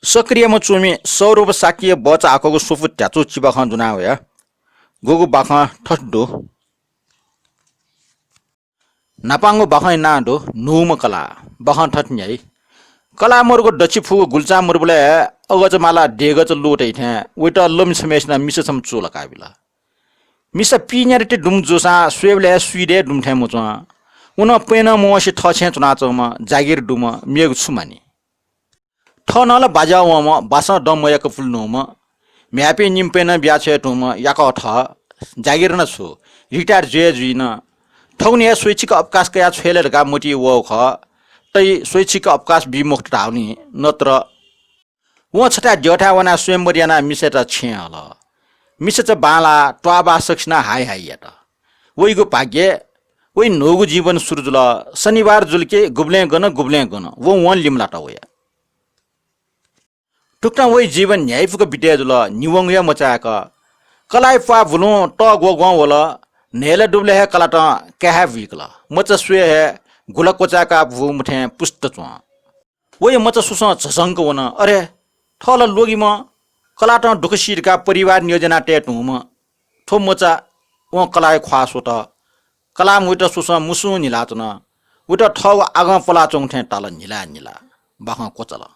सक्रिय म चुमी सौरभ साकिय बचा आको सुफु ट्याचो चिबा खान जुना हो या गोगु बाखा ठड्डो नापाङ्गो बाखै नाडो नुम कला बाखा ठट्न्याई कला मोरको डची फुगु गुल्चा मोरबले अगज माला डेगज लोटै थे उइटा लम समेसना मिस सम चोला काबिला मिस पिन्यारटे डुम जोसा स्वेबले सुइदे डुम थे मुचा उन पेन मोसे ठछे चुना चमा जागिर डुम मेग छुमानी ठनल बाजा वम बासा डम यक फुल्नुम म्यापे निम्पेन ब्याछे टुम याक ठ जागिर न छु रिटायर जे जुइन ठौने स्वैच्छिक अवकाश कया छेलेरका मोटी वो ख तै स्वैच्छिक अवकाश विमुक्त टाउनी नत्र व छटा जठा वना स्वयंवरियाना मिसेटा छे हल मिसेच बाला ट्वाबा सक्सना हाई हाई यात वइगो भाग्य वइ नोगु जीवन सुरुजुल शनिबार जुलके गुब्ले गन वो वन लिमला टवया टुक्टा वइ जीवन न्यायफुको बिटे जुल निवंगया मचाक कलाइ फा भुलो ट गो गव वला नेले डुब्ले हे कलाट कहा विकला मच स्वे हे गुलक कोचाका भु मुठे पुष्ट च वइ मच सुस झसंक वन अरे ठल लोगी म कलाट दुखशीरका परिवार नियोजना टेटुम ठो मचा व कलाइ ख्वासो त कला मुइट सुस मुसु निलाचन उट ठग आग पला चोङथे टाल निला निला बाख कोचल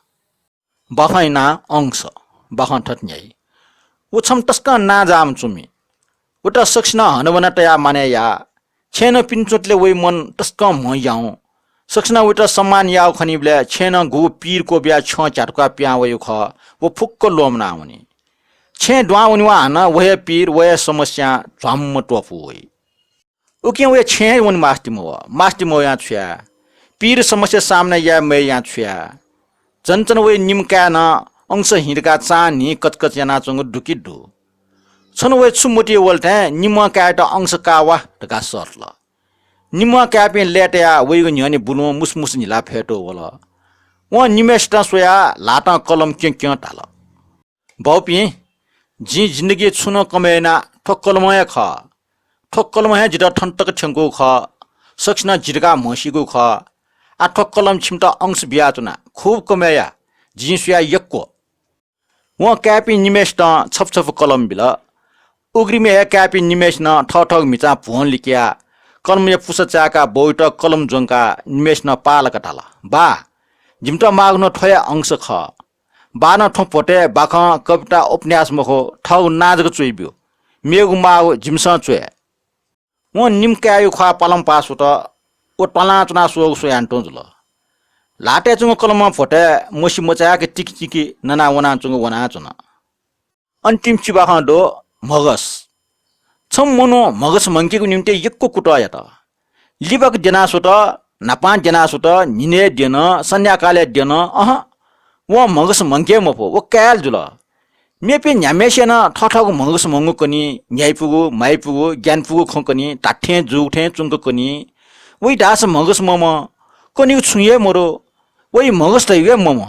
बाखैना अंश बाख ठट्न्याई उछम टस्क ना जाम चुमी उट सक्सना हनवना तया माने या छेन पिनचोटले वइ मन टस्क म याउ सक्सना उट सम्मान याउ खनिबले छेन गु पीर को ब्या छ चाटका प्या वयो ख वो फुक्क लोमना हुनी छे द्वा उनिवा हन वहे पीर वहे समस्या झम्म टोफु वइ उके वे छे वन मास्टिमो या छ्या पीर समस्या सामने या मे या छ्या चनचन वे निमका न अंश हिरका चानी कचकच याना चंग दुकी दु छन वे छुमोटी वल्थे निम काट अंश कावा टका सर्ल निम कापे लेटया वइगो न्यने बुलो मुसमुस निला फेटो वला व निमेष्टा सोया लाटा कलम क्य टाल बौपी जी जिंदगी छुन कमेना ठक्कलमय ख ठक्कलमय जिटा ठन्टक ठेंगो ख सक्सना जिरगा मसीगो ख आ ठक्कलम छिमटा अंश बियाचुना खूब कमेया जिसुया यक्को व क्यापी निमेष्ट छपछप कलम बिल उग्रिमे हे क्यापी निमेष न ठठग मिचा फोन लिकिया कलम पुसचाका बोइट कलम जोंका निमेष न पालक टाल बा जिमटा माग्न ठया अंश ख बा न ठोपटे बाख कविता उपन्यास मखो ठग नाजग चुइब्यो मेगु मागु जिमसा चुए व निमकायु खा पलम पासु त ओ टला चुना सोग सोयान्टो जुल लाटे चुङ कलम फोटे मोसी मचाके टिकी टिकी नना वना चुङ वना चुन अन्तिम चिबा दो मगस छम मनो मगस मंकीको निम्ति यक्को कुटा यता लिबक जनासो त नपान जनासो त निने देन सन्याकाले देन व मगस मंके मफो व काल जुल मेपे न्यामेसेन ठठको मगस मंगु कनी न्याइपुगु माइपुगु ज्ञानपुगु खकनी टाठे जुठे चुंक कनी वइ दास मगस मम कनी छुये मोरो वइ मगस तैगे मम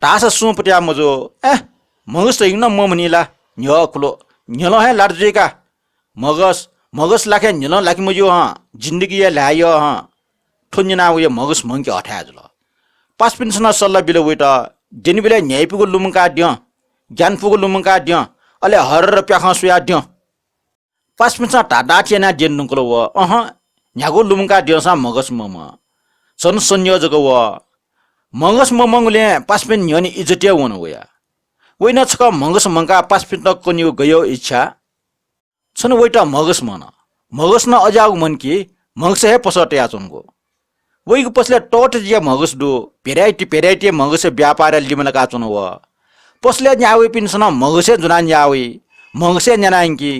दास सुपट्या मजो मगस तैग न मम निला न्य कुलो न्यलो हे लार्जेका मगस लाखे न्यलो लाखि मजो जिंदगी या लायो ठुन्यना उ मगस मंके अठा जुल पास पिनसना सल्ला बिले वइटा जेनि बिले न्याइपुगु लुमका द्य ज्ञानपुगु लुमका द्य अले हर प्याखा सुया द्य पास पिनसना टाडा चेना जेन नुकलो व न्यागो लुमका द्यसा मगस मम सन संयोजक व मगस ममंगले पासपिन न्यनि इज्जतिया वन वया वइन छक मगस मंका पासपिन त कनियो गयो इच्छा छन वइटा मगस न अजाग मन कि मगस हे पसटया चंगो वइगु पसले टोट जिया मगस दो भेराइटी मगस व्यापार लिमलका चुन व पसले न्यावे पिनसन मगसे जुना न्यावे मगसे न्यानांकी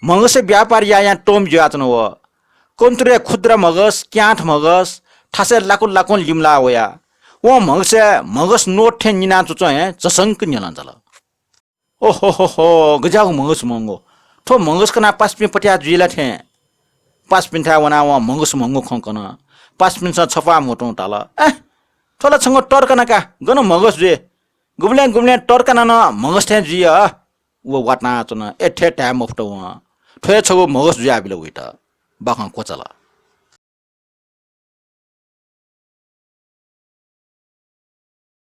मगसे व्यापार या टोम जिया चुन व कोntरे खुद्रा मगस क्याठ मगस ठासे लाकुन लिमला वया वो मगस नोट थे निना चुच है चसंक निलन जल ओहो गजाउ मगस मंगो थो मगस कना पासपिन पटिया जुइला थे पासपिन था वना व मगस मंगो खंकन पासपिन स छपा मोटो टाल थोला छंग टर्कना का गन मगस जे गुबले टर्कना न मगस थे जुइया वो वाटना चुन एठे टाइम अफ त व थ्वे छगो मगस जुया बिले उइटा बाखा कोचला